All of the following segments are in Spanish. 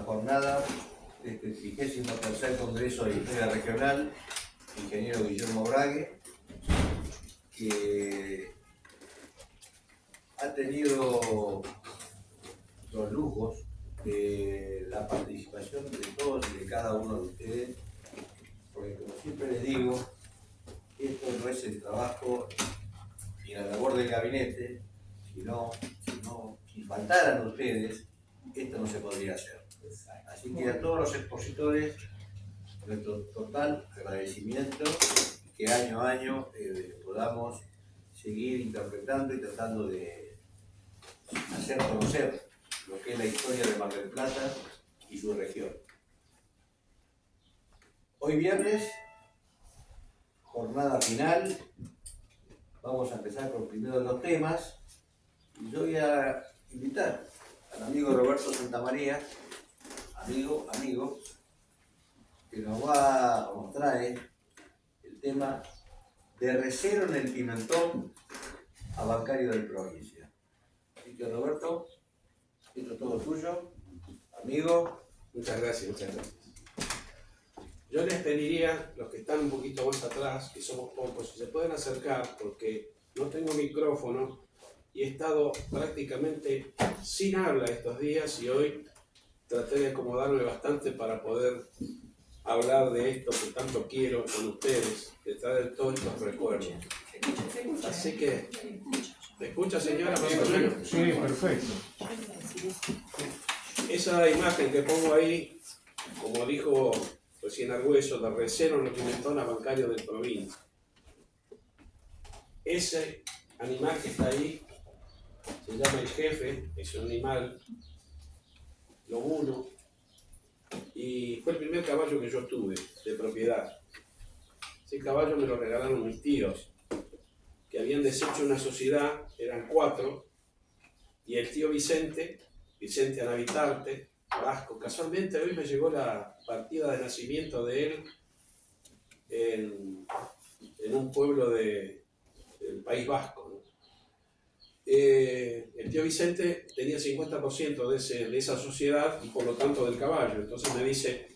jornada de este 33º Congreso de Historia Regional, ingeniero Guillermo Brague, que ha tenido los lujos de la participación de todos y de cada uno de ustedes, porque como siempre les digo, esto no es el trabajo ni la labor del gabinete, si faltaran ustedes, esto no se podría hacer. Así que a todos los expositores, nuestro total agradecimiento y que año a año podamos seguir interpretando y tratando de hacer conocer lo que es la historia de Mar del Plata y su región. Hoy viernes, jornada final, vamos a empezar con el primero de los temas y yo voy a invitar al amigo Roberto Santamaría, amigo, que nos trae el tema de Recero en el Pimentón a Bancario de Provincia. Así que Roberto, esto es todo tuyo, amigo. Muchas gracias. Yo les pediría, los que están un poquito más atrás, que somos pocos, si se pueden acercar, porque no tengo micrófono y he estado prácticamente sin habla estos días y hoy traté de acomodarme bastante para poder hablar de esto que tanto quiero con ustedes, de traer todos estos recuerdos. Así que, ¿me escucha, señora? Más o menos. Sí, perfecto. Esa imagen que pongo ahí, como dijo recién Argüello, de Recero en el Pimentón a Bancario de Provincia. Ese animal que está ahí se llama el jefe, es un animal lobuno, y fue el primer caballo que yo tuve de propiedad. Ese caballo me lo regalaron mis tíos, que habían deshecho una sociedad, eran 4, y el tío Vicente Anavitarte, vasco. Casualmente hoy me llegó la partida de nacimiento de él en un pueblo del País Vasco, ¿no? El tío Vicente tenía 50% de esa sociedad y por lo tanto del caballo. Entonces me dice,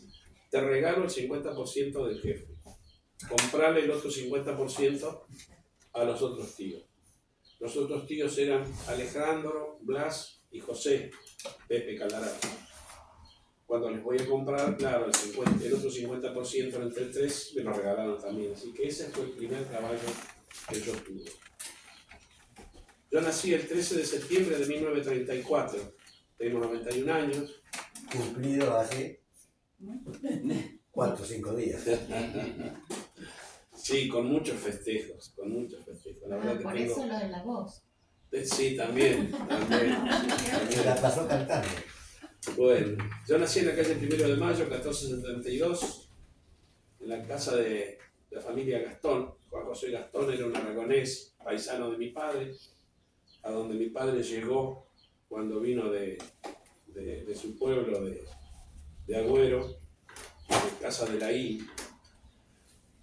te regalo el 50% del jefe, comprale el otro 50% a los otros tíos. Los otros tíos eran Alejandro, Blas y José Pepe Caldará. Cuando les voy a comprar, claro, el otro 50% entre 3 me lo regalaron también. Así que ese fue el primer caballo que yo tuve. Yo nací el 13 de septiembre de 1934. Tengo 91 años. Cumplido hace 4 o 5 días. Sí, con muchos festejos, La verdad que por tengo... eso lo de la voz. Sí, también. Se la pasó cantando. Bueno, yo nací en la calle 1 de Mayo, 1472, en la casa de la familia Gastón. Juan José Gastón era un aragonés, paisano de mi padre, a donde mi padre llegó cuando vino de su pueblo de Agüero, de Casa de la I.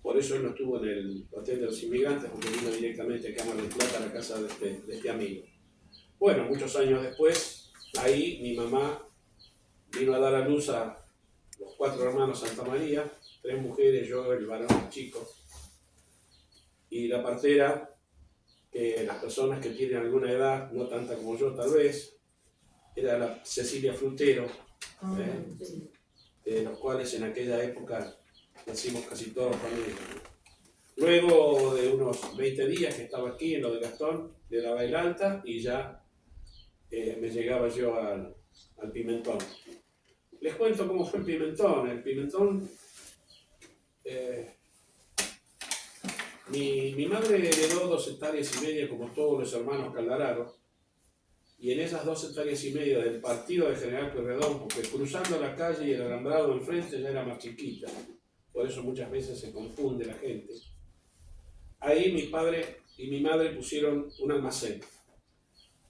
Por eso él no estuvo en el Hotel de los Inmigrantes, porque vino directamente acá a Mar del Plata, a la casa de este amigo. Bueno, muchos años después, ahí mi mamá vino a dar a luz a los 4 hermanos Santamaría, 3 mujeres, yo, el varón chico. Y la partera, que las personas que tienen alguna edad, no tanta como yo tal vez, era la Cecilia Frutero, de los cuales en aquella época nacimos casi todos familias. Luego de unos 20 días que estaba aquí en lo de Gastón, le daba el alta y ya me llegaba yo al Pimentón. Les cuento cómo fue el Pimentón. El Pimentón, mi madre heredó 2,5 hectáreas como todos los hermanos Caldararo, y en esas 2,5 hectáreas del partido de General Pueyrredón, porque cruzando la calle y el alambrado enfrente ya era más chiquita, por eso muchas veces se confunde la gente. Ahí mi padre y mi madre pusieron un almacén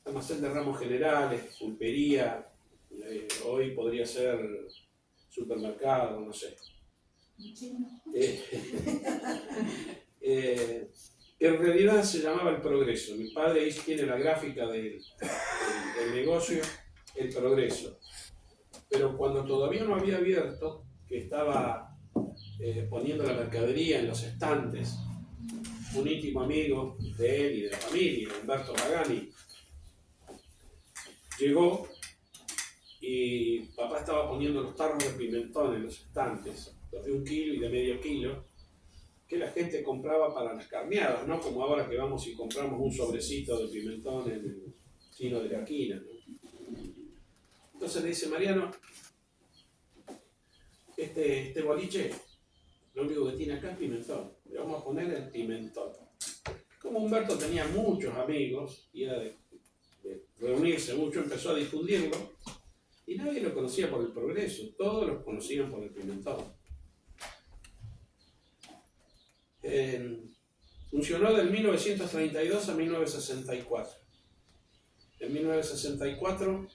de ramos generales, pulpería, hoy podría ser supermercado, no sé. En realidad se llamaba El Progreso. Mi padre ahí tiene la gráfica del negocio, El Progreso. pero cuando todavía no había abierto, que estaba poniendo la mercadería en los estantes, un íntimo amigo de él y de la familia, Humberto Pagani, llegó y papá estaba poniendo los tarros de pimentón en los estantes, los de 1 kilo y de medio kilo, que la gente compraba para las carneadas, no como ahora que vamos y compramos un sobrecito de pimentón en el chino de la esquina, ¿no? Entonces le dice, Mariano, este boliche, lo único que tiene acá es pimentón, le vamos a poner el pimentón. Como Humberto tenía muchos amigos y era de reunirse mucho, empezó a difundirlo y nadie lo conocía por el Progreso, todos los conocían por el pimentón. Funcionó del 1932 a 1964. En 1964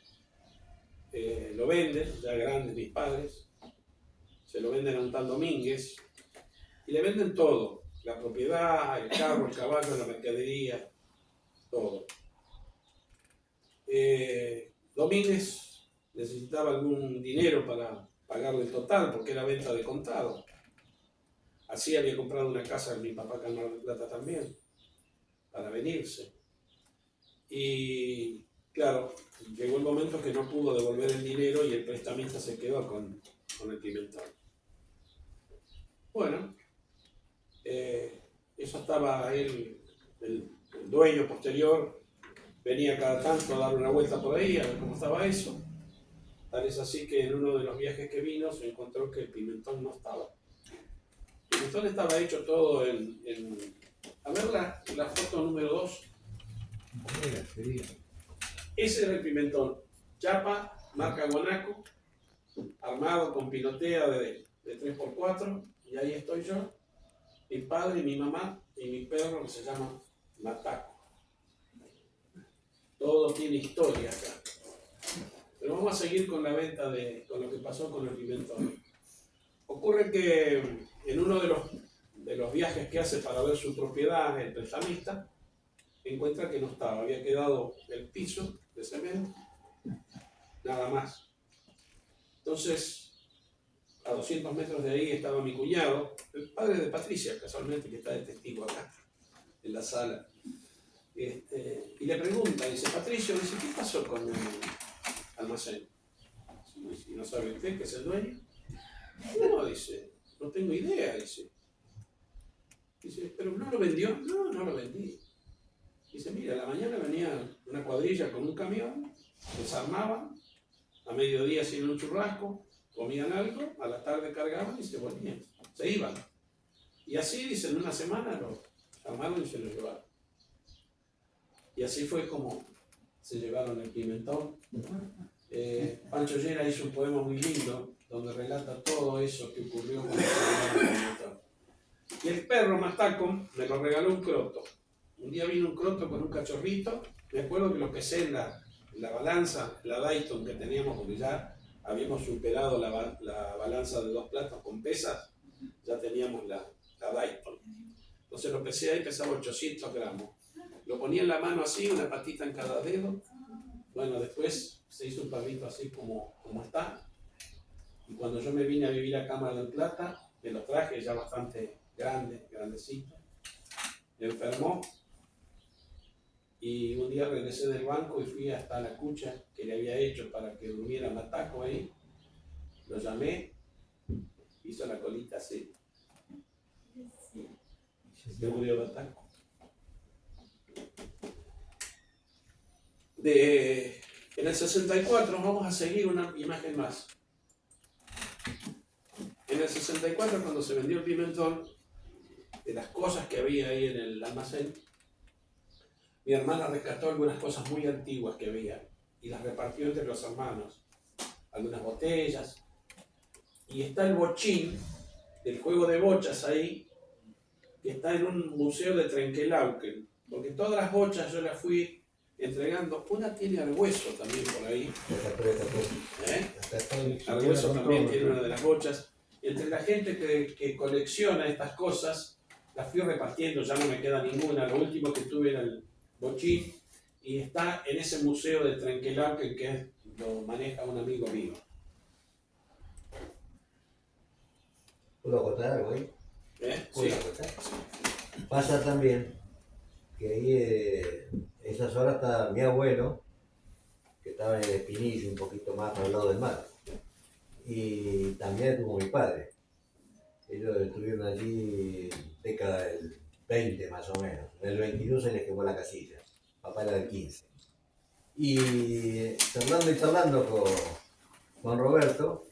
lo venden, ya grandes mis padres, se lo venden a un tal Domínguez y le venden todo, la propiedad, el carro, el caballo, la mercadería, todo. Domínguez necesitaba algún dinero para pagarle el total porque era venta de contado. Así había comprado una casa de mi papá acá en Mar del Plata también, para venirse. Y claro, llegó el momento que no pudo devolver el dinero y el prestamista se quedó con el pimentón. Bueno, eso estaba él, el dueño posterior, venía cada tanto a dar una vuelta por ahí a ver cómo estaba eso. Tal es así que en uno de los viajes que vino se encontró que el pimentón no estaba. El pimentón estaba hecho todo a ver la foto número 2. Ese era el pimentón. Chapa, marca Guanaco, armado con pilotea de 3x4, y ahí estoy yo, mi padre, mi mamá y mi perro que se llama Mataco. Todo tiene historia acá. Pero vamos a seguir con la venta con lo que pasó con el pimentón. Ocurre que en uno de los viajes que hace para ver su propiedad, el prestamista, encuentra que no estaba, había quedado el piso de cemento, nada más. Entonces, a 200 metros de ahí estaba mi cuñado, el padre de Patricia, casualmente, que está de testigo acá, en la sala. Y le pregunta, dice, Patricio, dice, ¿qué pasó con el almacén? Si no sabe usted que es el dueño. No, dice, no tengo idea, dice. Dice, ¿pero no lo vendió? No, no lo vendí. Dice, mira, a la mañana venía una cuadrilla con un camión, desarmaban, a mediodía hacían un churrasco, comían algo, a la tarde cargaban y se volvían, se iban. Y así, dice, en una semana lo armaron y se lo llevaron. Y así fue como se llevaron el pimentón. Pancho Llera hizo un poema muy lindo donde relata todo eso que ocurrió con el pimentón. Y el perro Mataco me lo regaló un croto. Un día vino un croto con un cachorrito. Me acuerdo que lo pesé en la balanza, la Dayton que teníamos, porque ya habíamos superado la balanza de 2 platos con pesas, ya teníamos la Dayton. Entonces lo pesé ahí, pesaba 800 gramos. Lo ponía en la mano así, una patita en cada dedo. Bueno, después se hizo un perrito así como está. Y cuando yo me vine a vivir acá a Mar del Plata, me lo traje ya bastante grandecito. Me enfermó. Y un día regresé del banco y fui hasta la cucha que le había hecho para que durmiera Mataco ahí. Lo llamé, hizo la colita así. Se murió Mataco. En el 64 vamos a seguir una imagen más. En el 64, cuando se vendió el pimentón, de las cosas que había ahí en el almacén, mi hermana rescató algunas cosas muy antiguas que había y las repartió entre los hermanos, algunas botellas. Y está el bochín del juego de bochas ahí, que está en un museo de Trenquelauquen, porque todas las bochas yo las fui entregando. Una tiene Argüeso también por ahí. Argüeso también tiene una de las bochas. Entre la gente que colecciona estas cosas, las fui repartiendo, ya no me queda ninguna. Lo último que tuve era el bochín y está en ese museo de Trenquelauquen que lo maneja un amigo mío. ¿Puedo contar algo ahí? Sí. ¿Puedo contar? Pasa también que ahí, esas horas está mi abuelo, que estaba en el Espinillo, un poquito más al lado del mar. Y también estuvo mi padre. Ellos estuvieron allí década del 20 más o menos. En el 22 se les quemó la casilla. Papá era del 15. Y charlando con Roberto,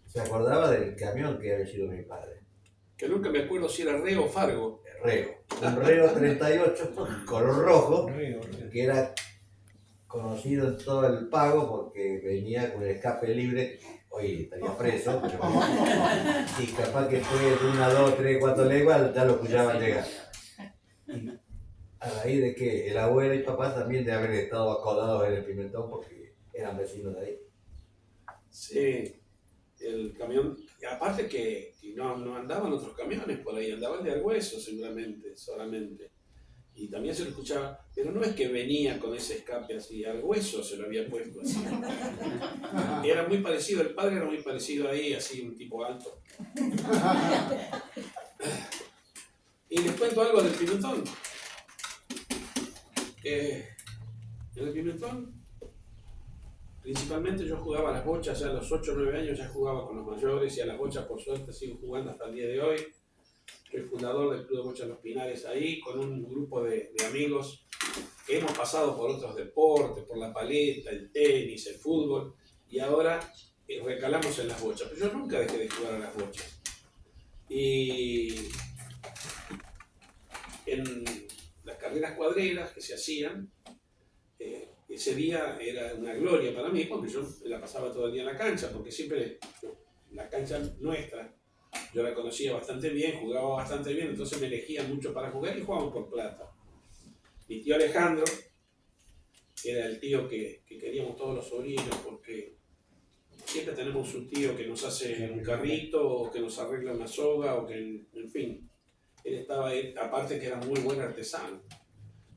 se acordaba del camión que había sido mi padre. Que nunca me acuerdo si era Reo o Fargo. El Reo. Un Reo 38 color rojo, que era conocido en todo el pago porque venía con el escape libre. Hoy estaría preso, pero y capaz que fue de 1, 2, 3, 4 leguas, ya lo escuchaban llegar. Y a raíz de que el abuelo y papá también de haber estado acodados en el Pimentón porque eran vecinos de ahí. Sí, el camión. Y aparte que no andaban otros camiones por ahí, andaba el de Argüeso seguramente, solamente. Y también se lo escuchaba, pero no es que venía con ese escape así, Argüeso se lo había puesto así. Era muy parecido, el padre era muy parecido ahí, así, un tipo alto. Y les cuento algo del Pimentón. En el Pimentón, principalmente yo jugaba a las bochas, ya a los 8 o 9 años ya jugaba con los mayores y a las bochas por suerte sigo jugando hasta el día de hoy. Soy fundador del Club de Bochas Los Pinares ahí, con un grupo de amigos que hemos pasado por otros deportes, por la paleta, el tenis, el fútbol, y ahora recalamos en las bochas. Pero yo nunca dejé de jugar a las bochas. Y en las carreras cuadreras que se hacían, ese día era una gloria para mí, porque yo la pasaba todo el día en la cancha, porque siempre la cancha nuestra, yo la conocía bastante bien, jugaba bastante bien, entonces me elegían mucho para jugar y jugábamos por plata. Mi tío Alejandro, que era el tío que queríamos todos los sobrinos, porque siempre tenemos un tío que nos hace un carrito, o que nos arregla una soga, o que, en fin, él estaba ahí, aparte que era muy buen artesano.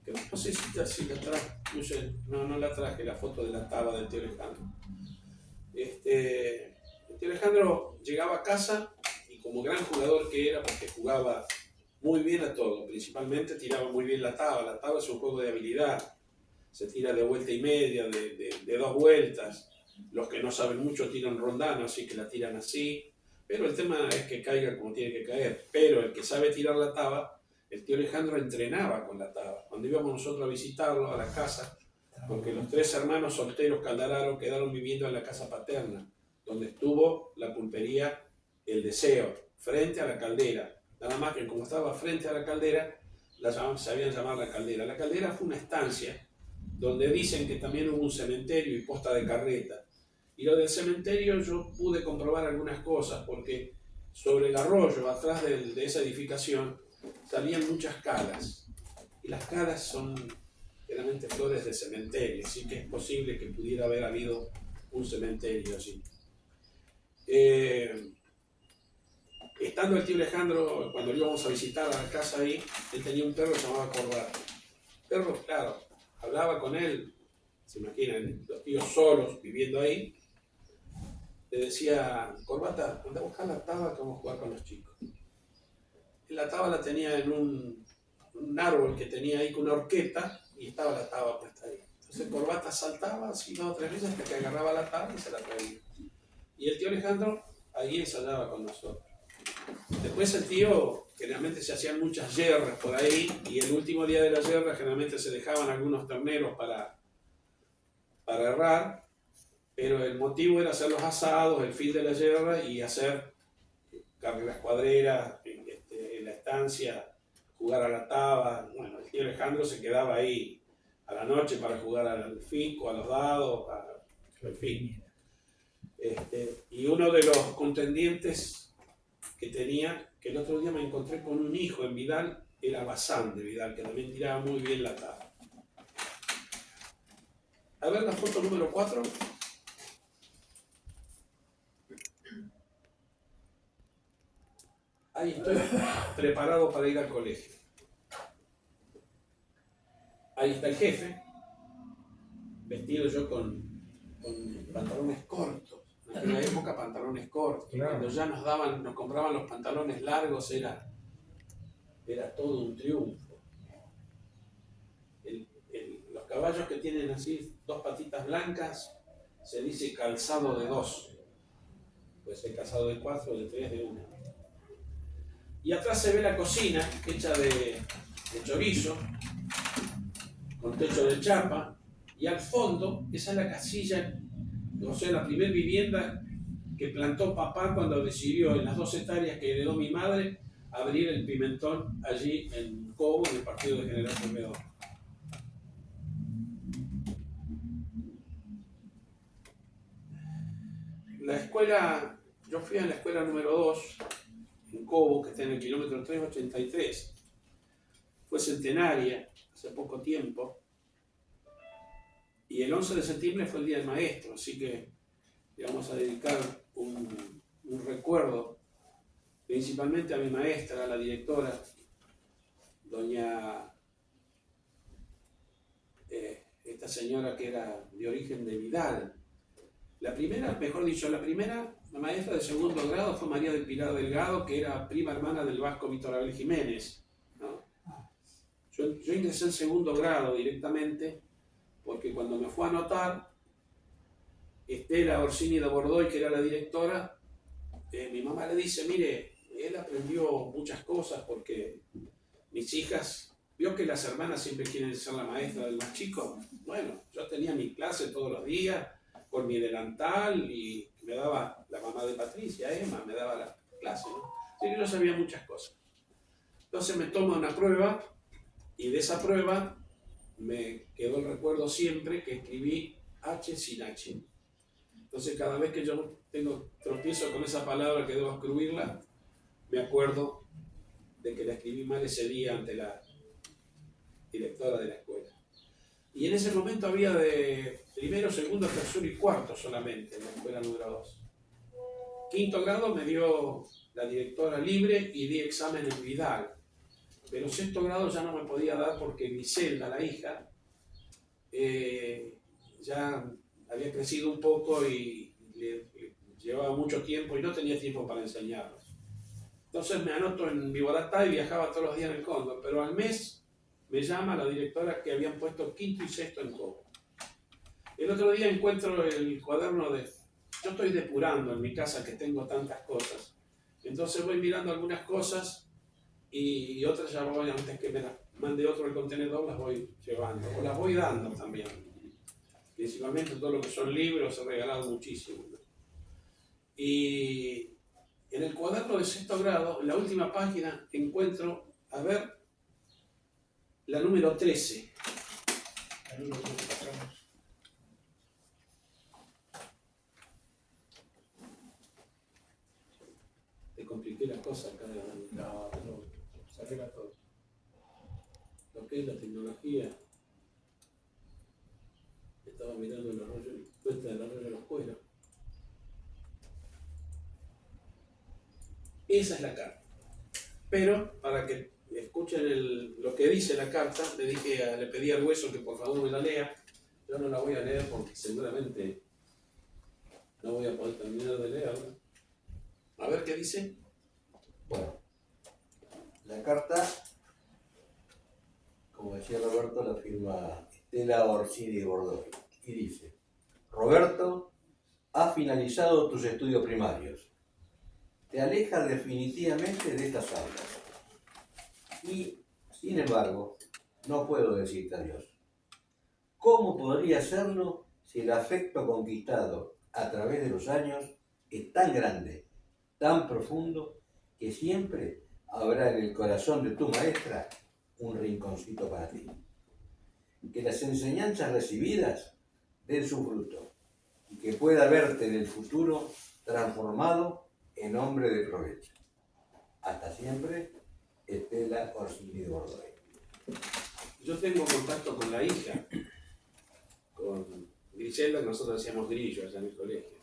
Que no sé si la traje, no la traje, la foto de la taba del tío Alejandro. El tío Alejandro llegaba a casa y como gran jugador que era, porque jugaba muy bien a todo, principalmente tiraba muy bien la taba. La taba es un juego de habilidad, se tira de vuelta y media, de 2 vueltas. Los que no saben mucho tiran rondano, así que la tiran así, pero el tema es que caiga como tiene que caer. Pero el que sabe tirar la taba, el tío Alejandro entrenaba con la taba. Cuando íbamos nosotros a visitarlo a la casa, porque los 3 hermanos solteros Caldararo quedaron viviendo en la casa paterna, donde estuvo la pulpería El Deseo, frente a la caldera. Nada más que como estaba frente a la caldera, sabían llamar la caldera. La caldera fue una estancia donde dicen que también hubo un cementerio y posta de carreta. Y lo del cementerio yo pude comprobar algunas cosas, porque sobre el arroyo, atrás de esa edificación, salían muchas calas. Y las calas son generalmente flores de cementerio, así que es posible que pudiera haber habido un cementerio allí. Estando el tío Alejandro, cuando lo íbamos a visitar a la casa ahí, él tenía un perro que se llamaba Corbata. Perro, claro, hablaba con él, se imaginan, los tíos solos viviendo ahí, le decía, Corbata, anda a buscar la taba que vamos a jugar con los chicos. Y la taba la tenía en un árbol que tenía ahí con una horqueta y estaba la taba puesta ahí. Entonces Corbata saltaba así 2 o 3 veces hasta que agarraba la taba y se la traía. Y el tío Alejandro ahí ensayaba con nosotros. Después el tío, generalmente se hacían muchas yerras por ahí, y el último día de la yerra generalmente se dejaban algunos terneros para errar, pero el motivo era hacer los asados, el fin de la yerra y hacer carreras cuadreras en la estancia, jugar a la taba. Bueno, el tío Alejandro se quedaba ahí a la noche para jugar al fico, a los dados, en fin. Y uno de los contendientes que tenía, que el otro día me encontré con un hijo en Vidal, era Bazán de Vidal, que también tiraba muy bien la taba. A ver la foto número 4. Ahí estoy preparado para ir al colegio. Ahí está el jefe, vestido yo con pantalones cortos, En aquella época pantalones cortos. Claro. Cuando ya nos compraban los pantalones largos era todo un triunfo. Los caballos que tienen así 2 patitas blancas se dice calzado de 2. Puede ser calzado de 4, de 3, de 1. Y atrás se ve la cocina hecha de chorizo, con techo de chapa, y al fondo esa es la casilla, o sea, la primera vivienda que plantó papá cuando decidió en las 2 hectáreas que heredó mi madre abrir el pimentón allí en Cobo, en el partido de General Comedor. La escuela, yo fui a la escuela número 2 en Cobo, que está en el kilómetro 383. Fue centenaria, hace poco tiempo. Y el 11 de septiembre fue el Día del Maestro, así que le vamos a dedicar un recuerdo principalmente a mi maestra, a la directora, doña, esta señora que era de origen de Vidal. La primera maestra de segundo grado fue María del Pilar Delgado, que era prima hermana del vasco Víctor Abel Jiménez, ¿no? Yo ingresé en segundo grado directamente, porque cuando me fue a anotar, Estela Orsini de Bordoy, que era la directora, mi mamá le dice, mire, él aprendió muchas cosas porque mis hijas, vio que las hermanas siempre quieren ser la maestra del más chico. Bueno, yo tenía mi clase todos los días, con mi delantal, y me daba, la mamá de Patricia, Emma, me daba la clase, ¿no? Así que yo sabía muchas cosas. Entonces me toma una prueba, y de esa prueba me quedó el recuerdo siempre que escribí H sin H. Entonces cada vez que yo tropiezo con esa palabra que debo escribirla, me acuerdo de que la escribí mal ese día ante la directora de la escuela. Y en ese momento había de primero, segundo, tercero y cuarto solamente en la escuela número 2. Quinto grado me dio la directora libre y di examen en Vidal. Pero sexto grado ya no me podía dar porque Griselda, la hija, ya había crecido un poco y le llevaba mucho tiempo y no tenía tiempo para enseñarlos. Entonces me anoto en Viboratá y viajaba todos los días en el Cóndor, pero al mes me llama la directora que habían puesto quinto y sexto en Cobo. El otro día encuentro el cuaderno yo estoy depurando en mi casa que tengo tantas cosas, entonces voy mirando algunas cosas y otras ya voy, antes que me las mande otro al contenedor, las voy llevando, o las voy dando también. Principalmente todo lo que son libros, he regalado muchísimo, ¿no? Y en el cuaderno de sexto grado, en la última página, encuentro, a ver, la número 13. Te compliqué las cosas acá. No, se arregla todo. Lo que es la tecnología. Estaba mirando el arroyo, cuesta del arroyo de los cueros. Esa es la carta. Pero para que escuchen lo que dice la carta, le pedí al Hueso que por favor me la lea. Yo no la voy a leer porque seguramente no voy a poder terminar de leerla. A ver qué dice. Bueno, la carta, como decía Roberto, la firma Estela Orsini de Bordoy y dice: Roberto, has finalizado tus estudios primarios. Te alejas definitivamente de estas aulas. Y, sin embargo, no puedo decirte adiós. ¿Cómo podría hacerlo si el afecto conquistado a través de los años es tan grande, tan profundo, que siempre habrá en el corazón de tu maestra un rinconcito para ti? Que las enseñanzas recibidas den su fruto y que pueda verte en el futuro transformado en hombre de provecho. Hasta siempre, Estela Orsini de Bordoy. Yo tengo contacto con la hija, con Griselda, que nosotros hacíamos grillo allá en el colegio.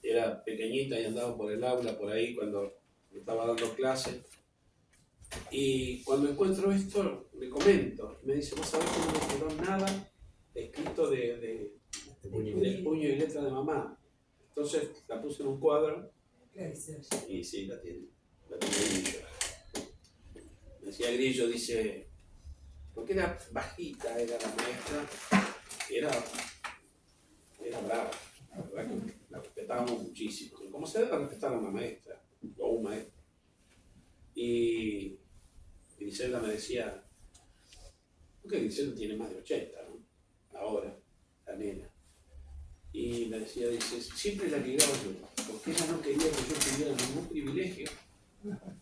Era pequeñita y andaba por el aula, por ahí, cuando me estaba dando clase. Y cuando encuentro esto, le comento. Me dice, ¿vos sabés que no me quedó nada escrito de puño y letra de mamá? Entonces la puse en un cuadro Clarice. y sí, la tiene Grillo. Me decía Grillo, dice, porque era bajita, era la maestra, era brava, la verdad que la respetábamos muchísimo, como se debe respetar a una maestra o un maestro. Y Griselda me decía, porque Griselda tiene más de 80, ¿no? Ahora, la nena. Y me decía, dice, siempre la ligaba yo, porque ella no quería que yo tuviera ningún privilegio.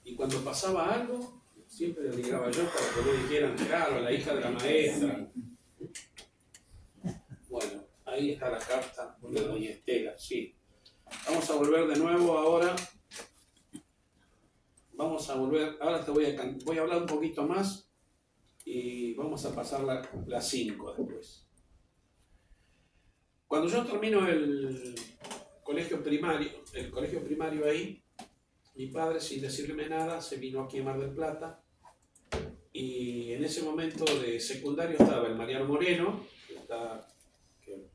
Y cuando pasaba algo, siempre la ligaba yo para que le dijeran, claro, la hija de la maestra. Bueno, ahí está la carta de doña Estela, sí. Vamos a volver de nuevo ahora. Vamos a volver, ahora voy a hablar un poquito más y vamos a pasar la 5 después. Cuando yo termino el colegio primario ahí, mi padre, sin decirme nada, se vino aquí a Mar del Plata y en ese momento de secundario estaba el Mariano Moreno, que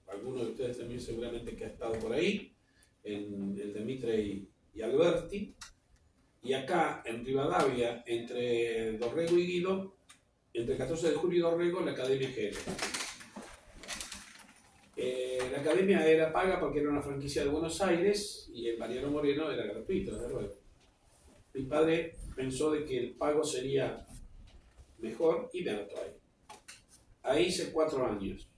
algunos de ustedes también seguramente que ha estado por ahí, en el de Mitre y Alberti, y acá en Rivadavia, entre Dorrego y Guido, entre 14 de julio y Dorrego, la Academia Gere. La academia era paga porque era una franquicia de Buenos Aires y el Mariano Moreno era gratuito, desde luego. Mi padre pensó de que el pago sería mejor y me anotó ahí. Ahí hice 4 años.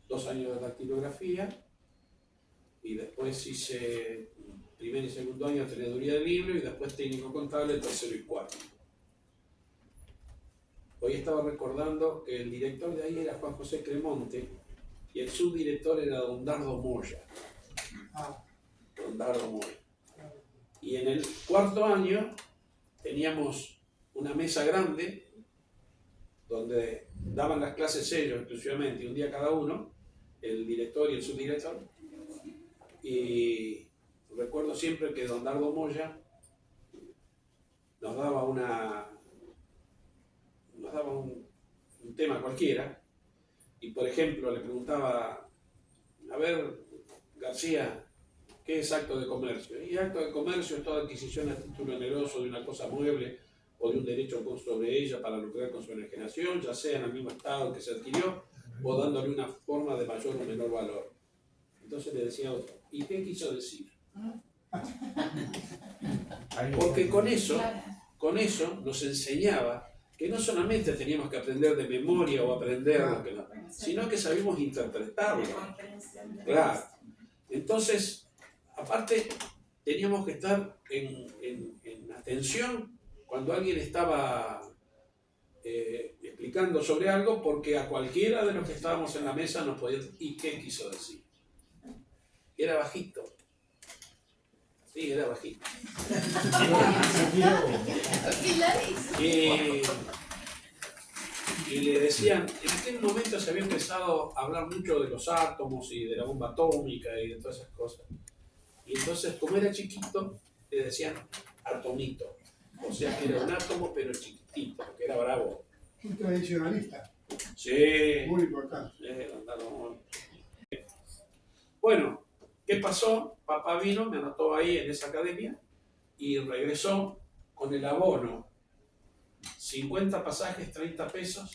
2 años de dactilografía y después hice primer y segundo año de teneduría de libro y después técnico contable, tercero y cuarto. Hoy estaba recordando que el director de ahí era Juan José Cremonte y el subdirector era don Dardo Moya. Don Dardo Moya. Y en el cuarto año teníamos una mesa grande donde daban las clases ellos exclusivamente, un día cada uno, el director y el subdirector. Y recuerdo siempre que don Dardo Moya nos daba un tema cualquiera y por ejemplo le preguntaba, a ver García, ¿qué es acto de comercio? Y acto de comercio es toda adquisición a título oneroso de una cosa mueble o de un derecho sobre ella para lucrar con su enajenación, ya sea en el mismo estado que se adquirió o dándole una forma de mayor o menor valor. Entonces le decía a otro, ¿y qué quiso decir? Porque con eso nos enseñaba que no solamente teníamos que aprender de memoria o aprender lo que no, sino que sabíamos interpretarlo. Claro. Entonces, aparte, teníamos que estar en atención cuando alguien estaba explicando sobre algo, porque a cualquiera de los que estábamos en la mesa nos podía decir, ¿y qué quiso decir? Era bajito. Sí, era bajito. Y le decían, en aquel momento se había empezado a hablar mucho de los átomos y de la bomba atómica y de todas esas cosas. Y entonces, como era chiquito, le decían atomito. O sea que era un átomo, pero chiquitito, porque era bravo. Un tradicionalista. Sí. Muy importante. Bueno, ¿qué pasó? Papá vino, me anotó ahí en esa academia y regresó con el abono. 50 pasajes, 30 pesos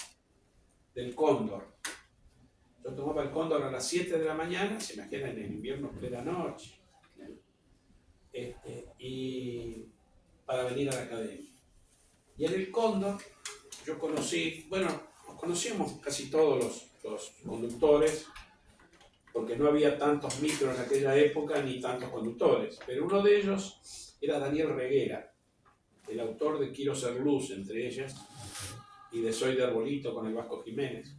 del Cóndor. Yo tomaba el Cóndor a las 7 de la mañana, se imaginan en el invierno plena noche. Y para venir a la academia. Y en el Cóndor yo conocí, bueno, nos conocíamos casi todos los conductores, porque no había tantos micros en aquella época ni tantos conductores, pero uno de ellos era Daniel Reguera, el autor de Quiero ser luz, entre ellas, y de Soy de Arbolito con el Vasco Jiménez.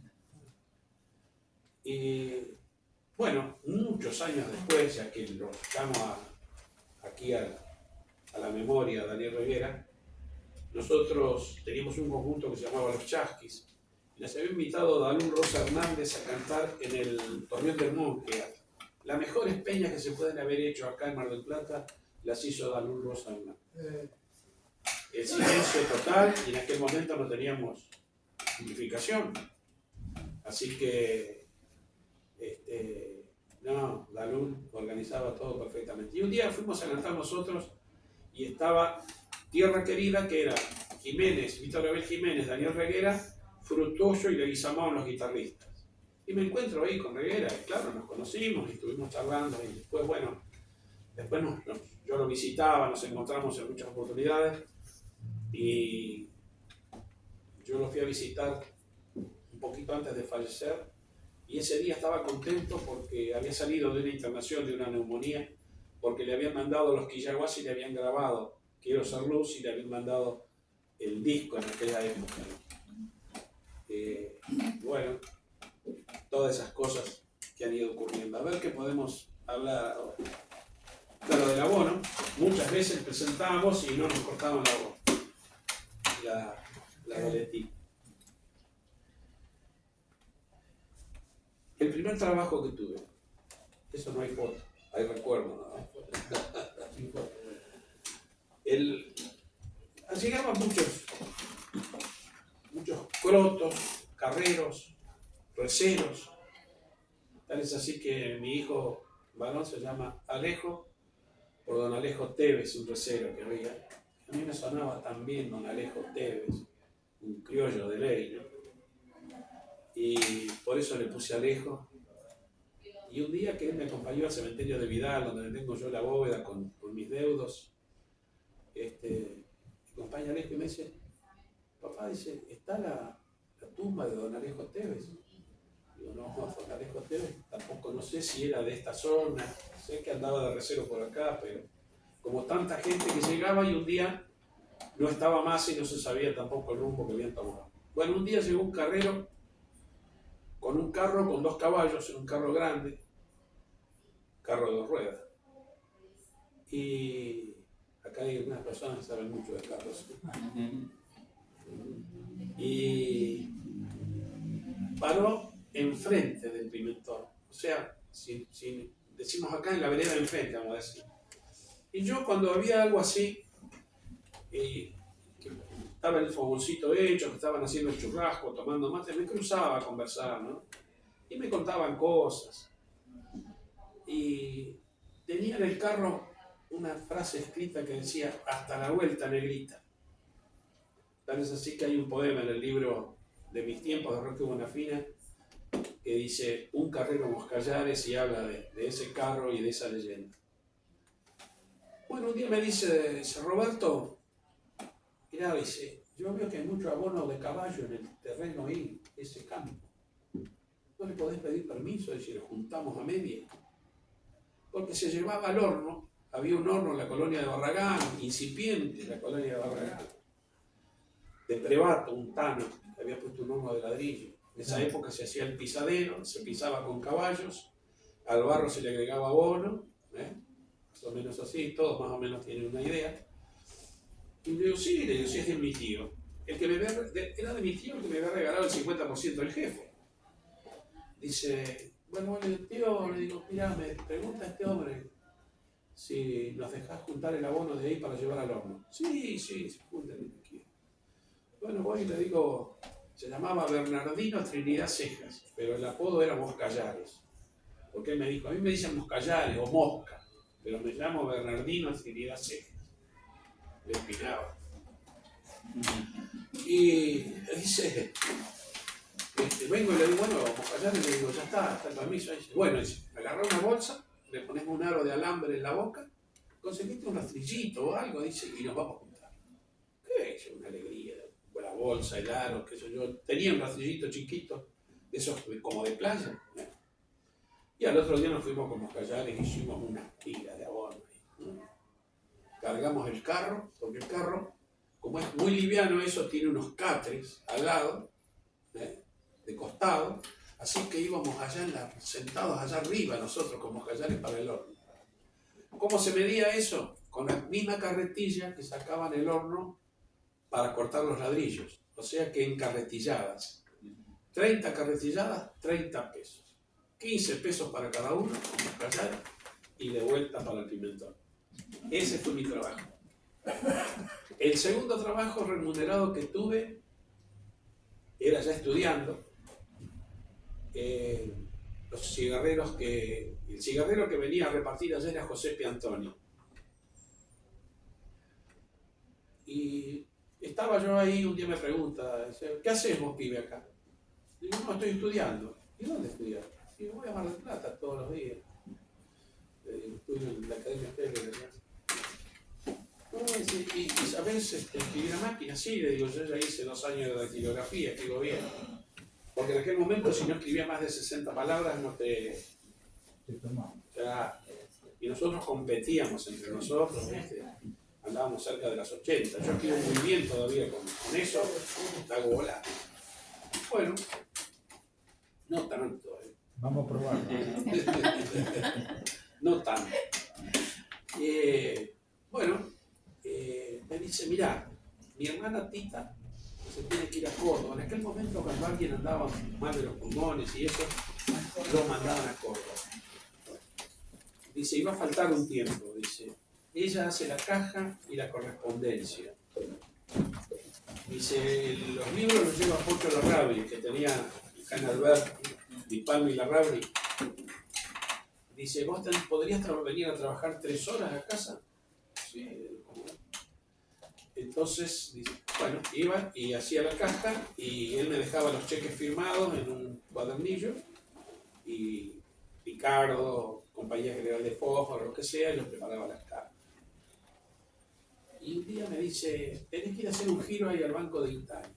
Y bueno, muchos años después, ya que lo llamo aquí a la memoria, Daniel Reguera, nosotros teníamos un conjunto que se llamaba Los Chasquis, y nos había invitado Dalún Rosa Hernández a cantar en el Torreón del Monte. Las mejores peñas que se pueden haber hecho acá en Mar del Plata las hizo Dalún Rosa Hernández. El silencio total, y en aquel momento no teníamos amplificación. Así que No, Dalún organizaba todo perfectamente. Y un día fuimos a cantar nosotros y estaba Tierra Querida, que era Jiménez, Víctor Abel Jiménez, Daniel Reguera, Frutuoso y Leguizamón, los guitarristas. Y me encuentro ahí con Reguera, y claro, nos conocimos y estuvimos charlando. Y después, bueno, yo lo visitaba, nos encontramos en muchas oportunidades. Y yo lo fui a visitar un poquito antes de fallecer. Y ese día estaba contento porque había salido de una internación de una neumonía, porque le habían mandado los Quillaguas y le habían grabado Quiero Ser Luz y le habían mandado el disco en aquella época. Bueno, todas esas cosas que han ido ocurriendo. A ver qué podemos hablar ahora. Claro, del abono, muchas veces presentábamos y no nos cortaban la voz, la boletín. El primer trabajo que tuve, eso no hay foto, hay recuerdo, ¿no? Llegaban muchos crotos, carreros, receros. Tal es así que mi hijo varón se llama Alejo, por don Alejo Tevez, un recero que había. A mí me sonaba también don Alejo Tevez, un criollo de ley, ¿no? Y por eso le puse Alejo. Y un día que él me acompañó al cementerio de Vidal, donde tengo yo la bóveda con mis deudos, me acompaña Alejo y me dice, papá, dice, ¿está la tumba de don Alejo Tevez? Digo, no, don Alejo Tevez, tampoco no sé si era de esta zona, sé que andaba de recero por acá, pero como tanta gente que llegaba y un día no estaba más y no se sabía tampoco el rumbo que habían tomado. Bueno, un día llegó un carrero con un carro con 2 caballos, un carro grande, carro de 2 ruedas. Y acá hay unas personas que saben mucho de carros. Y paró enfrente del Pimentón. O sea, si decimos acá en la vereda de enfrente, vamos a decir. Y yo cuando había algo así, que estaba el fogoncito hecho, que estaban haciendo el churrasco, tomando mate, me cruzaba a conversar, ¿no? Y me contaban cosas. Y tenía en el carro una frase escrita que decía, hasta la vuelta, negrita. Tal es así que hay un poema en el libro de mis tiempos de Roque Bonafina que dice, un carrero Moscallares, y habla de ese carro y de esa leyenda. Bueno, un día me dice Roberto, mirá, dice, yo veo que hay mucho abono de caballo en el terreno ahí, ese campo. ¿No le podés pedir permiso? Dice, lo juntamos a media. Porque se llevaba al horno, había un horno en la colonia de Barragán, incipiente la colonia de Barragán, de Prevato, un tano, que había puesto un horno de ladrillo. En esa época se hacía el pisadero, se pisaba con caballos, al barro se le agregaba abono, más o menos así, todos más o menos tienen una idea. Y le digo, sí, es de mi tío. Era de mi tío el que me había regalado el 50% del jefe. Dice, bueno, el tío, le digo, mira, me pregunta este hombre si nos dejás juntar el abono de ahí para llevar al horno. Sí, junten aquí. Bueno, voy y le digo, se llamaba Bernardino Trinidad Cejas, pero el apodo era Moscallares. Porque él me dijo, a mí me dicen Moscallares o Mosca, pero me llamo Bernardino Trinidad Cejas. Le empinaba. Y dice, vengo y le digo, bueno, Moscallares, le digo, ya está el permiso. Dice, bueno, dice, agarrá una bolsa, le pones un aro de alambre en la boca, conseguiste un rastrillito o algo, dice, y nos vamos a juntar. ¿Qué es? Una alegría, la bolsa, el aro, qué sé yo. Tenía un rastrillito chiquito, de esos como de playa. Y al otro día nos fuimos con Moscallares y hicimos unas tiras de abono. Cargamos el carro, porque el carro, como es muy liviano, eso tiene unos catres al lado, de costado, así que íbamos allá sentados allá arriba nosotros con Moscallares para el horno. ¿Cómo se medía eso? Con la misma carretilla que sacaban el horno para cortar los ladrillos, o sea que en carretilladas. 30 carretilladas, 30 pesos. 15 pesos para cada uno, con Moscallares, y de vuelta para el Pimentón. Ese fue mi trabajo. El segundo trabajo remunerado que tuve era ya estudiando. los cigarreros el cigarrero que venía a repartir ayer era José Piantonio. Y estaba yo ahí, un día me pregunta, dice, ¿qué hacemos, pibe, acá? Digo, no, estoy estudiando. ¿Y dónde estudias? Digo, voy a Mar del Plata todos los días. Estudio en la Academia Federal. No, y ¿sabés escribir a máquina? Sí, le digo, yo ya hice 2 años de dactilografía, escribo bien. Porque en aquel momento, si no escribía más de 60 palabras, no te... Ya, y nosotros competíamos entre nosotros, ¿viste? Andábamos cerca de las 80. Yo escribo muy bien todavía con eso, hago volar. Bueno, no tanto. Vamos a probarlo. No tanto. Bueno, me dice, mirá, mi hermana Tita se tiene que ir a Córdoba. En aquel momento, cuando alguien andaba mal de los pulmones y eso, lo mandaban a Córdoba. Dice, iba a faltar un tiempo, dice. Ella hace la caja y la correspondencia. Dice, los libros los lleva Pocho Larrabri, que tenía acá en Alberti, Di Palma y Larrabri. Dice, ¿vos podrías venir a trabajar 3 horas a casa? Sí. Entonces, dice, bueno, iba y hacía la caja y él me dejaba los cheques firmados en un cuadernillo y Ricardo, Compañía General de Fósforo, lo que sea, yo preparaba las cartas. Y un día me dice, tenés que ir a hacer un giro ahí al Banco de Italia.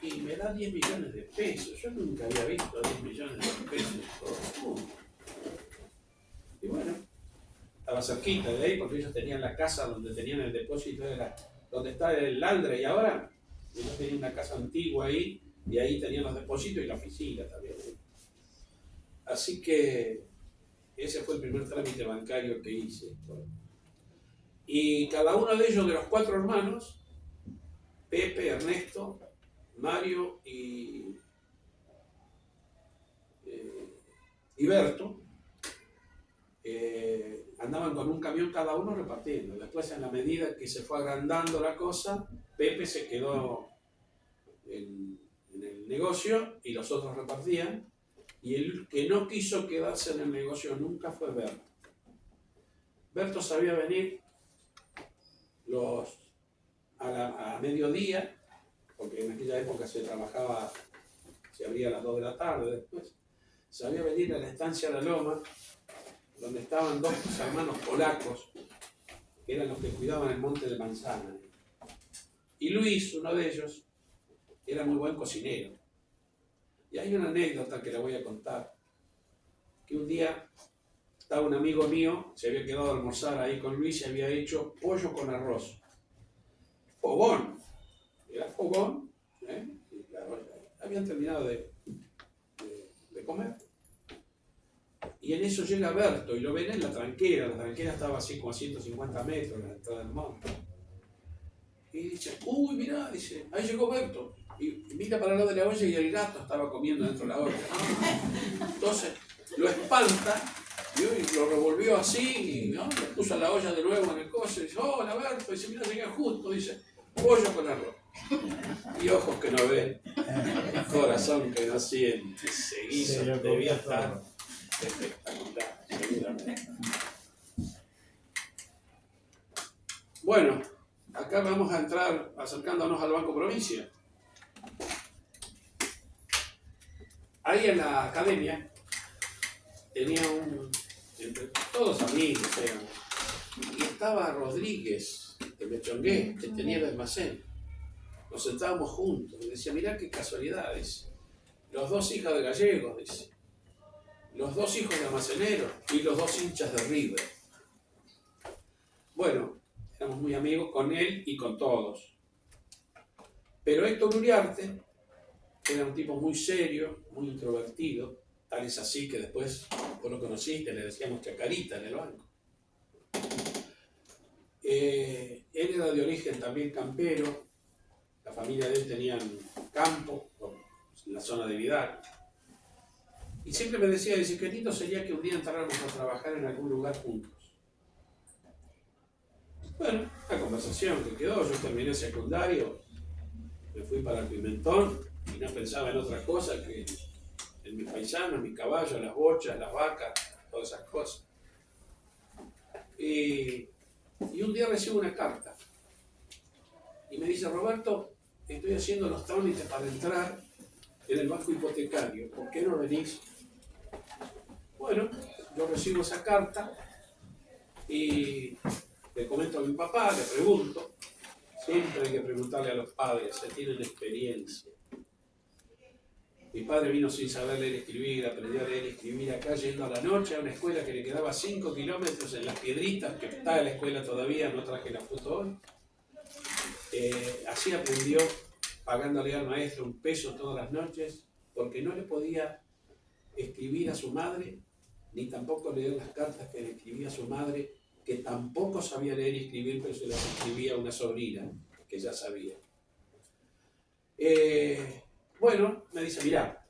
Y me da 10 millones de pesos. Yo nunca había visto 10 millones de pesos en todo el mundo. Y bueno, estaba cerquita de ahí porque ellos tenían la casa donde tenían el depósito, donde está el Aldre y ahora. Ellos tenían una casa antigua ahí y ahí tenían los depósitos y la oficina también. Así que ese fue el primer trámite bancario que hice. Y cada uno de ellos, de los 4 hermanos, Pepe, Ernesto, Mario y Berto, andaban con un camión cada uno repartiendo. Después, en la medida que se fue agrandando la cosa, Pepe se quedó en el negocio y los otros repartían. Y el que no quiso quedarse en el negocio nunca fue Berto. Berto sabía venir a mediodía, porque en aquella época se trabajaba, se abría a las 2 de la tarde después, sabía venir a la estancia La Loma, donde estaban 2 hermanos polacos, que eran los que cuidaban el monte de manzana. Y Luis, uno de ellos, era muy buen cocinero. Y hay una anécdota que la voy a contar, que un día estaba un amigo mío, se había quedado a almorzar ahí con Luis y había hecho pollo con arroz. Fogón. Era fogón. Y claro, habían terminado de comer. Y en eso llega Berto y lo ven en la tranquera. La tranquera estaba así como a 150 metros en la entrada del monte. Y dice, uy, mirá, dice, ahí llegó Berto. Y mira para el lado de la olla y el gato estaba comiendo dentro de la olla. Entonces lo espanta y lo revolvió así, ¿no? Le puso la olla de nuevo en el coche y dice, hola Berto, dice, mira, llegué justo, dice, pollo con arroz. Y ojos que no ven, corazón que no siente, ese guiso debía estar espectacular, seguramente. Bueno, acá vamos a entrar acercándonos al Banco Provincia. Ahí en la academia tenía entre todos amigos eran, y estaba Rodríguez, de Mechongué, que tenía el almacén. Nos sentábamos juntos y decía, mirá qué casualidad, dice. Los 2 hijos de gallegos, dice. Los 2 hijos de almaceneros y los 2 hinchas de River. Bueno, éramos muy amigos con él y con todos. Pero Héctor Uriarte era un tipo muy serio, muy introvertido, tal es así que después, vos lo conociste, le decíamos Chacarita en el banco. Él era de origen también campero, la familia de él tenía campo, en la zona de Vidal. Y siempre me decía, dice, qué lindo sería que un día entráramos a trabajar en algún lugar juntos. Bueno, la conversación que quedó, yo terminé el secundario, me fui para el Pimentón y no pensaba en otra cosa que en mis paisanos, mis caballos, las bochas, las vacas, todas esas cosas. Y un día recibo una carta y me dice: Roberto, estoy haciendo los trámites para entrar en el banco hipotecario, ¿por qué no venís? Bueno, yo recibo esa carta y le comento a mi papá, le pregunto. Siempre hay que preguntarle a los padres, se tienen experiencia. Mi padre vino sin saber leer y escribir, aprendió a leer y escribir acá, yendo a la noche a una escuela que le quedaba 5 kilómetros en Las Piedritas, que está en la escuela todavía, no traje la foto hoy. Así aprendió, pagándole al maestro un peso todas las noches, porque no le podía escribir a su madre, ni tampoco leer las cartas que le escribía a su madre, que tampoco sabía leer y escribir, pero se las escribía a una sobrina, que ya sabía. Bueno, me dice: mirá,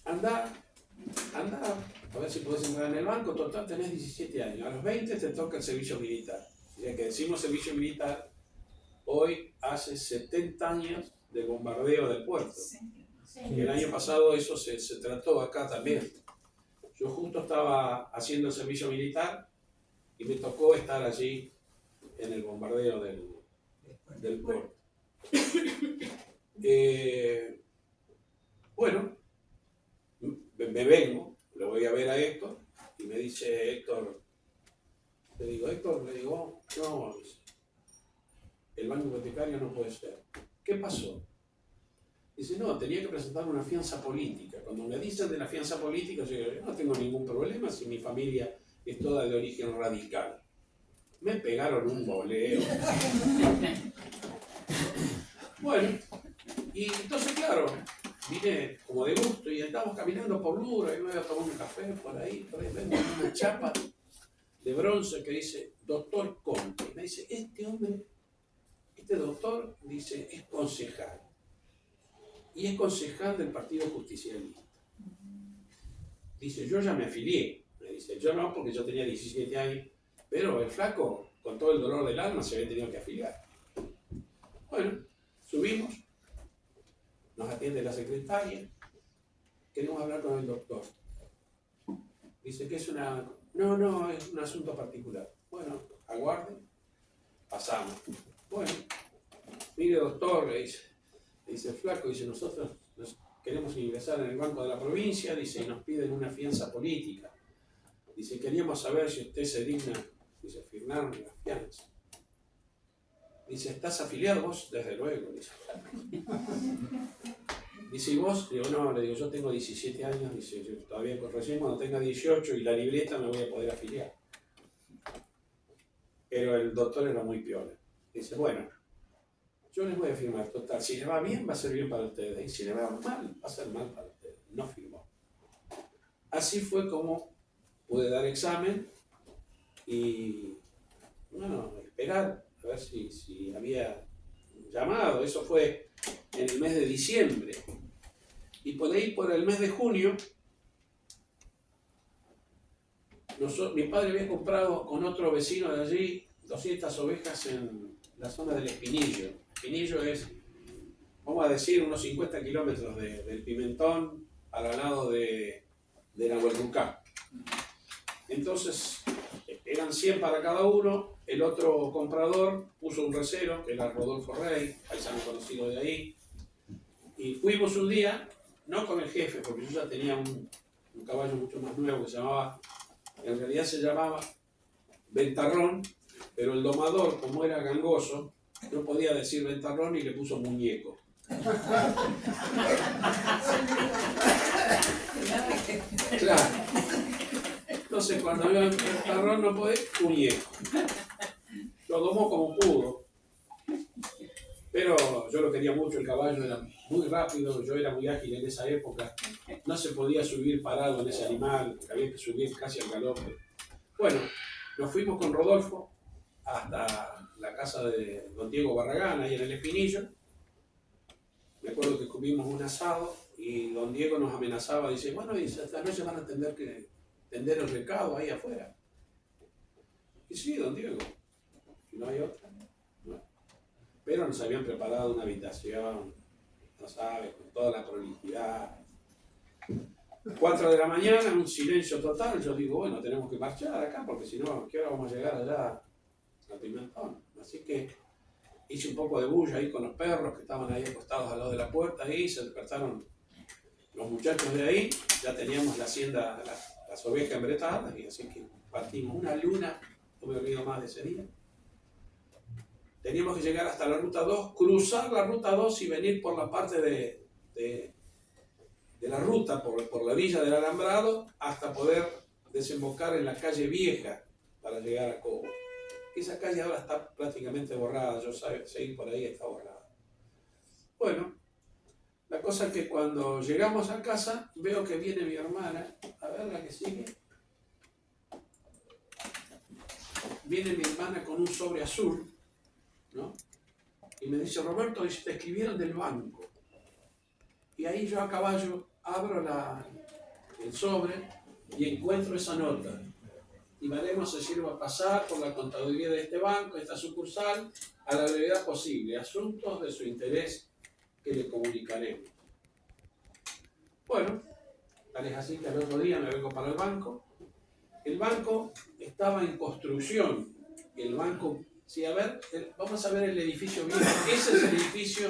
anda, a ver si podés entrar en el banco, total tenés 17 años, a los 20 te toca el servicio militar. Ya que decimos servicio militar, hoy hace 70 años del bombardeo del puerto. Y el año pasado eso se trató acá también. Yo justo estaba haciendo el servicio militar y me tocó estar allí en el bombardeo del puerto. Bueno, me vengo, lo voy a ver a Héctor y me dice Héctor, le digo, no, el banco hipotecario no puede ser. ¿Qué pasó? Dice: no, tenía que presentar una fianza política. Cuando me dicen de la fianza política, yo digo: yo no tengo ningún problema si mi familia es toda de origen radical. Me pegaron un boleo. Bueno, y entonces, claro, vine como de gusto y estábamos caminando por Lura y luego tomamos un café por ahí vemos una chapa de bronce que dice Doctor Conte. Y me dice: este doctor, dice, es concejal. Y es concejal del Partido Justicialista. Dice: yo ya me afilié. Me dice: yo no, porque yo tenía 17 años, pero el flaco, con todo el dolor del alma, se había tenido que afiliar. Bueno, subimos, nos atiende la secretaria, queremos hablar con el doctor. Dice que es no, es un asunto particular. Bueno, aguarden, pasamos. Bueno, mire doctor, le dice el flaco, dice: nosotros queremos ingresar en el Banco de la Provincia, dice, y nos piden una fianza política. Dice: queríamos saber si usted se digna, dice, firmar una fianza. Dice: ¿estás afiliado vos? Desde luego, dice. Dice: ¿y vos? Digo: no, le digo, yo tengo 17 años, dice, yo todavía recién cuando tenga 18 y la libreta me voy a poder afiliar. Pero el doctor era muy piola. Dice: bueno, yo les voy a firmar, total, si le va bien va a ser bien para ustedes, y si le va mal va a ser mal para ustedes. No firmó. Así fue como pude dar examen y, bueno, esperar a ver si había llamado. Eso fue en el mes de diciembre. Y por ahí, por el mes de junio, mi padre había comprado con otro vecino de allí 200 ovejas en la zona del Espinillo. Espinillo es, vamos a decir, unos 50 kilómetros del Pimentón al lado de Nahuelbucá. Entonces, eran 100 para cada uno. El otro comprador puso un recero, que era Rodolfo Rey, paisano conocido de ahí. Y fuimos un día, no con el jefe, porque yo ya tenía un caballo mucho más nuevo que en realidad se llamaba Ventarrón, pero el domador, como era gangoso, no podía decir Ventarrón y le puso Muñeco. Claro. Entonces, cuando vio el Ventarrón no podía, Muñeco. Lo domó como pudo. Pero yo lo quería mucho, el caballo era muy rápido, yo era muy ágil en esa época. No se podía subir parado en ese animal, había que subir casi al galope. Bueno, nos fuimos con Rodolfo hasta la casa de don Diego Barragán, ahí en el Espinillo. Me acuerdo que comimos un asado y don Diego nos amenazaba, dice: bueno, dice, esta noche van a tener que tender el recado ahí afuera. Y sí, don Diego, si no hay otra. No. Pero nos habían preparado una habitación no sabe, con toda la prolijidad. 4 de la mañana, un silencio total. Yo digo, bueno, tenemos que marchar acá porque si no, ¿a qué hora vamos a llegar allá a Pimentón? Así que hice un poco de bulla ahí con los perros que estaban ahí acostados al lado de la puerta y se despertaron los muchachos de ahí. Ya teníamos la hacienda, las ovejas embretadas y así que partimos una luna, no me olvido más de ese día. Teníamos que llegar hasta la ruta 2, cruzar la ruta 2 y venir por la parte de la ruta, por la villa del Alambrado, hasta poder desembocar en la calle Vieja para llegar a Cobo. Esa calle ahora está prácticamente borrada, yo sé por ahí está borrada. Bueno, la cosa es que cuando llegamos a casa, veo que viene mi hermana, a ver la que sigue. Viene mi hermana con un sobre azul, ¿no? Y me dice, Roberto, te escribieron del banco. Y ahí yo a caballo abro el sobre y encuentro esa nota. Y Valemos se sirva a pasar por la contaduría de este banco, esta sucursal, a la brevedad posible, asuntos de su interés que le comunicaremos. Bueno, tal es así que al otro día me vengo para el banco. El banco estaba en construcción. El banco, sí, a ver, vamos a ver el edificio viejo. Ese es el edificio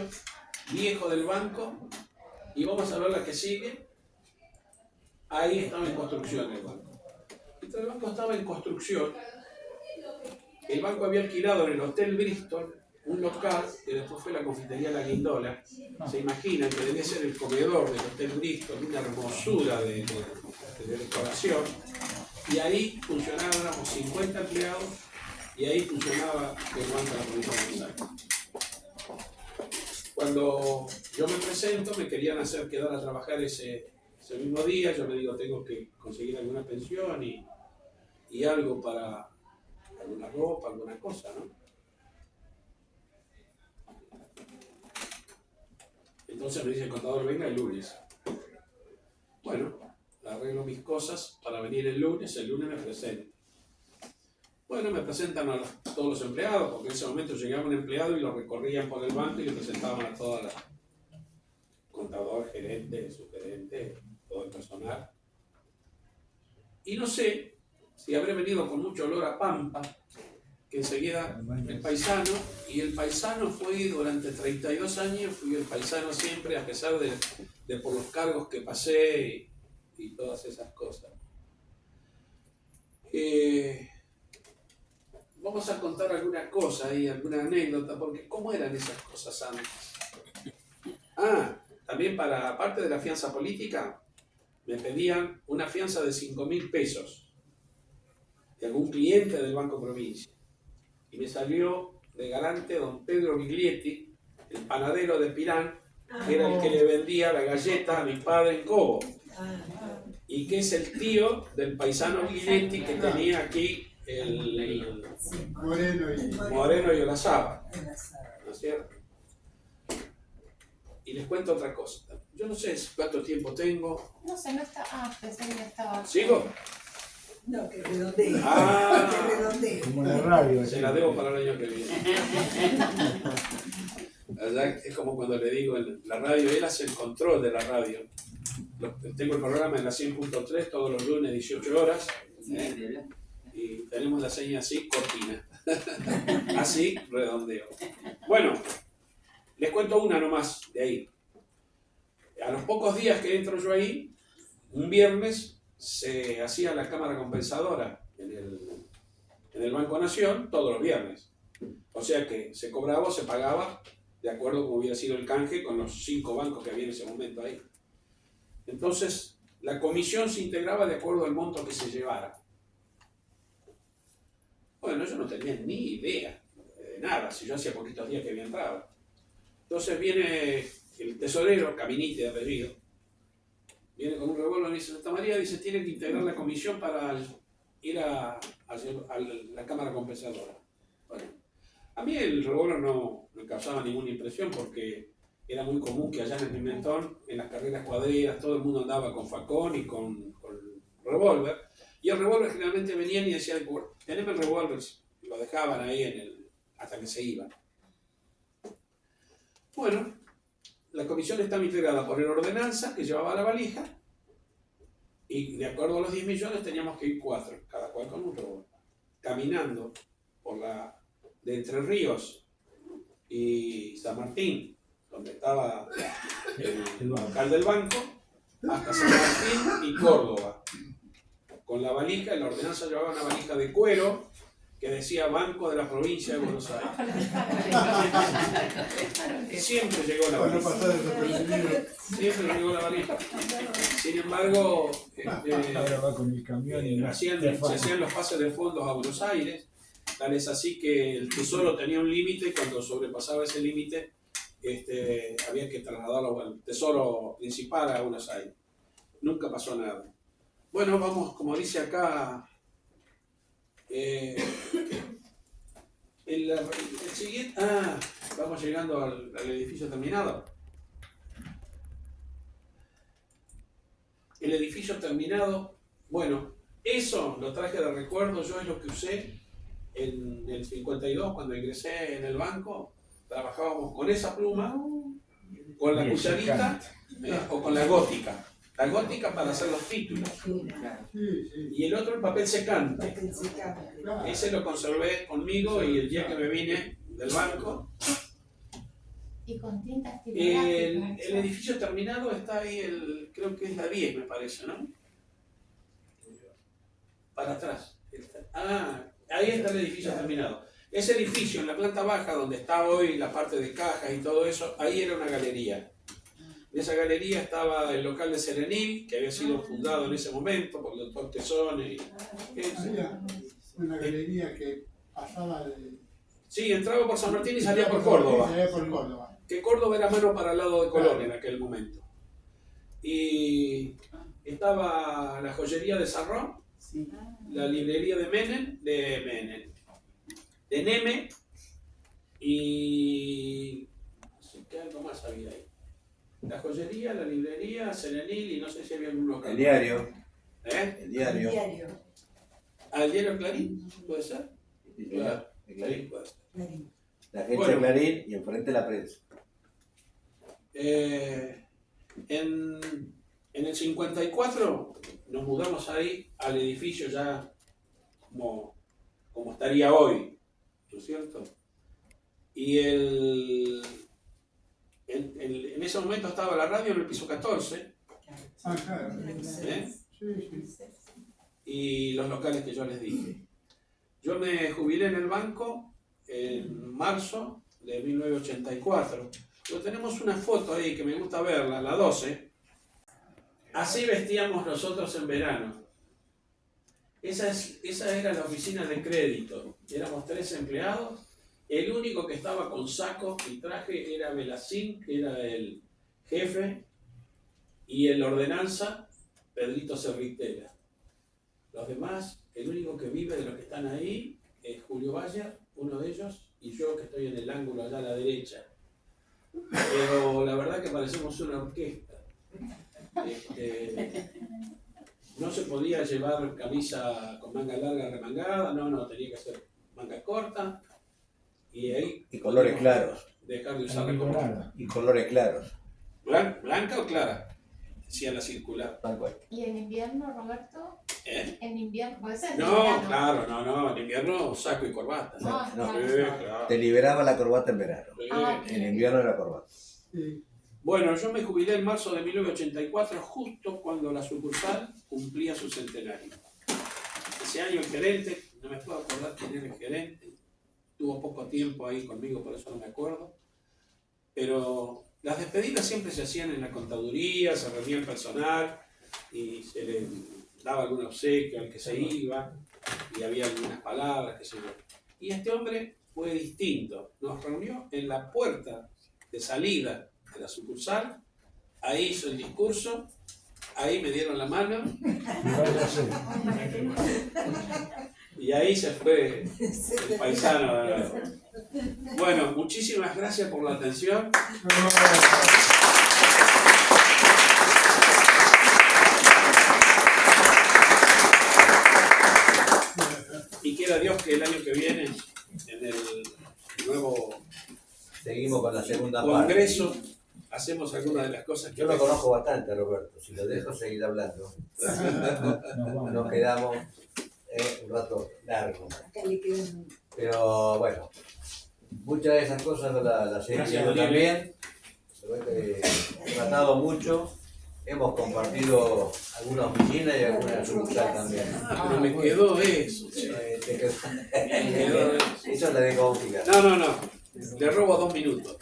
viejo del banco. Y vamos a ver la que sigue. Ahí estaba en construcción el banco. Mientras el banco estaba en construcción, el banco había alquilado en el Hotel Bristol un local que después fue la confitería La Guindola. Se imaginan que debía ser el comedor del Hotel Bristol, una hermosura de decoración. Y ahí funcionábamos 50 empleados y ahí funcionaba el Banco de la Provincia de Buenos Aires. Cuando yo me presento, me querían hacer quedar a trabajar ese mismo día. Yo me digo, tengo que conseguir alguna pensión y algo para alguna ropa, alguna cosa, ¿no? Entonces me dice el contador, venga el lunes. Bueno, arreglo mis cosas para venir el lunes me presento. Bueno, me presentan a todos los empleados, porque en ese momento llegaba un empleado y lo recorrían por el banco y le presentaban a toda la contador, gerente, subgerente, todo el personal. Y no sé si habré venido con mucho olor a pampa, que enseguida el paisano, y el paisano fue durante 32 años, fui el paisano siempre, a pesar de por los cargos que pasé y todas esas cosas. Vamos a contar alguna cosa ahí, alguna anécdota, porque ¿cómo eran esas cosas antes? También aparte de la fianza política, me pedían una fianza de 5.000 pesos de algún cliente del Banco Provincia. Y me salió de garante don Pedro Biglietti, el panadero de Pirán, que era el que le vendía la galleta a mi padre en Cobo. Y que es el tío del paisano Biglietti que tenía aquí el Moreno y Olazábal, ¿no es cierto? Y les cuento otra cosa. Yo no sé cuánto tiempo tengo. No sé, no está. Pensé que ya estaba. ¿Sigo? No, que redondee. Que redondee. Como la radio. Se la debo para el año que viene. Allá es como cuando le digo en la radio, él hace el control de la radio. Tengo el programa en la 100.3 todos los lunes, 18 horas. Y tenemos la seña así, cortina. Así, redondeo. Bueno, les cuento una nomás de ahí. A los pocos días que entro yo ahí, un viernes se hacía la cámara compensadora en el Banco Nación todos los viernes. O sea que se cobraba o se pagaba de acuerdo como hubiera sido el canje con los 5 bancos que había en ese momento ahí. Entonces, la comisión se integraba de acuerdo al monto que se llevara. Bueno, yo no tenía ni idea de nada, si yo hacía poquitos días que había entrado. Entonces viene el tesorero, Caminiti de apellido, viene con un revólver y dice, Santa María, dice, tiene que integrar la comisión para ir a la cámara compensadora. Bueno, a mí el revólver no me causaba ninguna impresión porque era muy común que allá en el Pimentón, en las carreras cuadreras, todo el mundo andaba con facón y con revólver. Y el revólver generalmente venían y decían, teneme el revólver, y lo dejaban ahí hasta que se iban. Bueno, la comisión estaba integrada por el ordenanza, que llevaba la valija, y de acuerdo a los 10 millones teníamos que ir 4, cada cual con un robot, caminando por la de Entre Ríos y San Martín, donde estaba el local del banco, hasta San Martín y Córdoba. Con la valija, la ordenanza llevaba una valija de cuero que decía Banco de la Provincia de Buenos Aires. Siempre llegó la valija. Siempre llegó la valija. Sin embargo, Ahora va con el camión y se hacían los pases de fondos a Buenos Aires. Tal es así que el tesoro tenía un límite y cuando sobrepasaba ese límite había que trasladarlo al tesoro principal a Buenos Aires. Nunca pasó nada. Bueno, vamos, como dice acá, el siguiente, vamos llegando al edificio terminado. El edificio terminado, bueno, eso lo traje de recuerdo, yo es lo que usé en el 52 cuando ingresé en el banco. Trabajábamos con esa pluma, con la cucharita o con la gótica. La gótica para hacer los títulos. Y el otro el papel secante. Ese lo conservé conmigo y el día que me vine del banco. Y con tintas El tipográficas. edificio terminado está ahí, creo que es la 10 me parece, ¿no? Para atrás. Ahí está el edificio terminado. Ese edificio en la planta baja donde está hoy la parte de cajas y todo eso, ahí era una galería. En esa galería estaba el local de Serenil, que había sido fundado en ese momento por el doctor Tesone. Había una galería que pasaba de... Sí, entraba por San Martín y salía por Córdoba. Salía por Córdoba. Que Córdoba era mano para el lado de Colón en aquel momento. Y estaba la joyería de Sarrón, la librería de Neme, y no sé qué algo más había ahí. La joyería, la librería, Serenil y no sé si había algún local. El diario. ¿Eh? El diario. ¿Al diario Clarín? ¿Puede ser? Sí, Claro. el Clarín. Sí, puede ser. La agencia Bueno. Clarín y enfrente la prensa. En el 54 nos mudamos ahí al edificio ya como estaría hoy, ¿no es cierto? Y en ese momento estaba la radio en el piso 14, Claro. ¿eh? Sí. Y los locales que yo les dije. Yo me jubilé en el banco en marzo de 1984. Pero tenemos una foto ahí que me gusta verla, la 12. Así vestíamos nosotros en verano. Esa era la oficina de crédito. Éramos 3 empleados. El único que estaba con saco y traje era Belacín, que era el jefe, y el ordenanza, Pedrito Cerritera. Los demás, el único que vive de los que están ahí es Julio Bayer, uno de ellos, y yo que estoy en el ángulo allá a la derecha. Pero la verdad que parecemos una orquesta. No se podía llevar camisa con manga larga remangada, no, tenía que ser manga corta. Y ahí Y colores claros. dejar de usar la corta. Y colores claros. ¿Blanca o clara? Decía la circular. Tal cual. ¿Y en invierno, Roberto? ¿Eh? En invierno, puede ser. No, verano. claro, no, en invierno saco y corbata. Ah, No, claro. Claro. Te liberaba la corbata en verano. Ah, En invierno era corbata. Sí. Bueno, yo me jubilé en marzo de 1984, justo cuando la sucursal cumplía su centenario. Ese año el gerente, no me puedo acordar quién era el gerente, tuvo poco tiempo ahí conmigo, por eso no me acuerdo, pero las despedidas siempre se hacían en la contaduría, se reunía el personal y se le daba algún obsequio al que se iba y había algunas palabras, qué sé yo. Y este hombre fue distinto, nos reunió en la puerta de salida de la sucursal, ahí hizo el discurso, ahí me dieron la mano y ahí se fue el paisano. Bueno, muchísimas gracias por la atención. Y quiera Dios que el año que viene, en el nuevo Seguimos con la segunda Congreso, hacemos algunas de las cosas que... Yo lo conozco bastante, Roberto. Si lo dejo seguir hablando, Nos vamos. nos quedamos un rato largo. Acá le quedan. Pero bueno, muchas de esas cosas las he Gracias, vivido Oliver. también. He tratado mucho. Hemos compartido alguna oficina y alguna sucursal también. Ah, pero me quedó eso. che. Te quedó- Me quedó eso. Eso la dejo complicar. No. Le robo 2 minutos.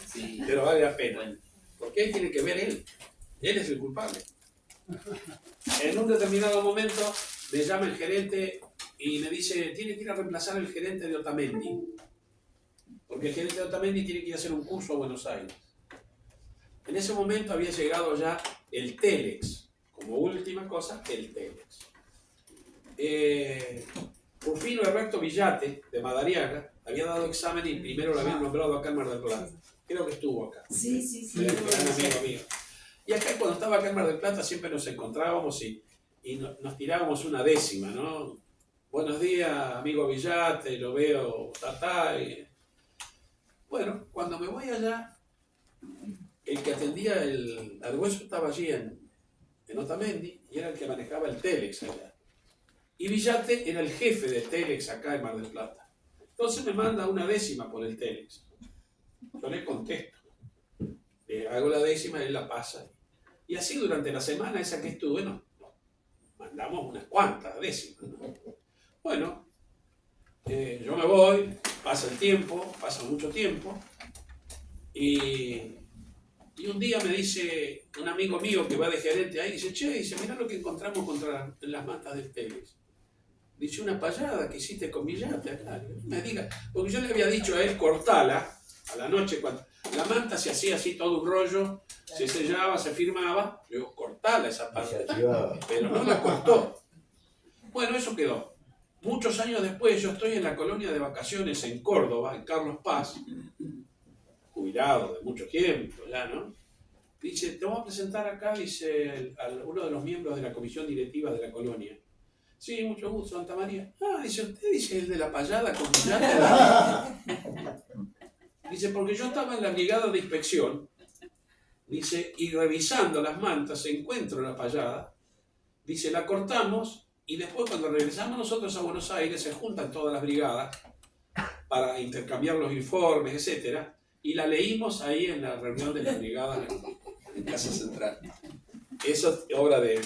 Pero vale la pena. Porque ahí tiene que ver él. Él es el culpable. En un determinado momento me llama el gerente y me dice, tiene que ir a reemplazar al gerente de Otamendi. Porque el gerente de Otamendi tiene que ir a hacer un curso a Buenos Aires. En ese momento había llegado ya el Telex. Como última cosa, el Telex. Rufino Herberto Villate, de Madariaga, había dado examen y primero lo habían nombrado acá en Mar del Plata. Creo que estuvo acá. Sí. Gran amigo mío. Y acá cuando estaba acá en Mar del Plata siempre nos encontrábamos y nos tirábamos una décima, ¿no? Buenos días, amigo Villate, lo veo, y... Bueno, cuando me voy allá, el que atendía el Argüello estaba allí en Otamendi y era el que manejaba el Telex allá. Y Villate era el jefe del Telex acá en Mar del Plata. Entonces me manda una décima por el Telex. Yo le contesto. Le hago la décima, él la pasa. Y así durante la semana esa que estuve, nos mandamos unas cuantas décimas, ¿no? Bueno, yo me voy, pasa el tiempo, pasa mucho tiempo, y un día me dice un amigo mío que va de gerente ahí, dice, mirá lo que encontramos contra las mantas del Telex. Dice, una payada que hiciste con Villate acá. No me diga, porque yo le había dicho a él, cortala, a la noche, cuando la manta se hacía así todo un rollo, se sellaba, se firmaba, luego cortala esa parte, pero no la cortó. Bueno, eso quedó. Muchos años después yo estoy en la colonia de vacaciones en Córdoba, en Carlos Paz, jubilado de mucho tiempo ya, ¿no? Dice, te vamos a presentar acá, dice, a uno de los miembros de la comisión directiva de la colonia. Sí, mucho gusto, Santa María. Ah, dice, usted dice el de la payada con Villate. Dice, porque yo estaba en la brigada de inspección, dice, y revisando las mantas encuentro la payada, dice, la cortamos y después cuando regresamos nosotros a Buenos Aires se juntan todas las brigadas para intercambiar los informes, etcétera, y la leímos ahí en la reunión de la brigada en Casa Central. Eso es obra de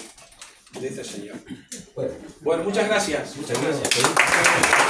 este señor. Bueno, Bueno, muchas gracias. Muchas gracias. seguimos.